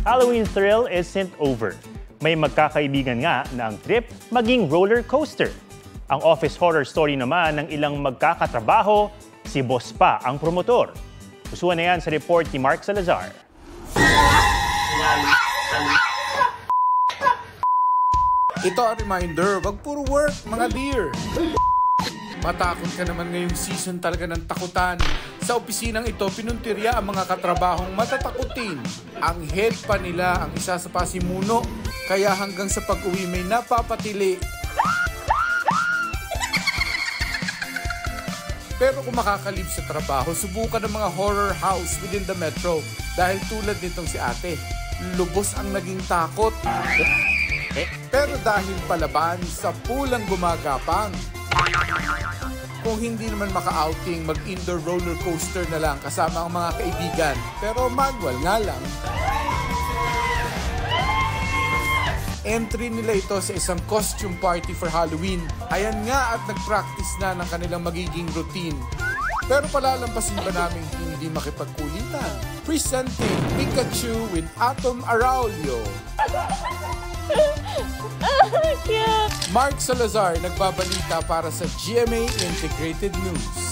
Halloween thrill isn't over. May magkakaibigan nga na ang trip maging roller coaster. Ang office horror story naman ng ilang magkakatrabaho, si boss pa ang promotor. Usuan na yan sa report ni Mark Salazar. Ito ang reminder, wag puro work, mga dear. Matakot ka naman ngayong season talaga ng takutan. Sa opisinang ito, pinuntirya ang mga katrabahong matatakutin. Ang head pa nila ang isa sa pasimuno, kaya hanggang sa pag-uwi may napapatili. Pero kung makakalib sa trabaho, subukan ng mga horror house within the metro. Dahil tulad nitong si ate, lubos ang naging takot. Pero dahil palaban, sa pulang gumagapang. Kung hindi naman maka-outing, mag-indoor roller coaster na lang kasama ang mga kaibigan. Pero manual nga lang. Entry nila ito sa isang costume party for Halloween. Ayan nga at nag-practice na ng kanilang magiging routine. Pero palalampasin ba namin hindi makipagkulitan? Presenting Pikachu with Atom Araulio. Mark Salazar nagbabalita para sa GMA Integrated News.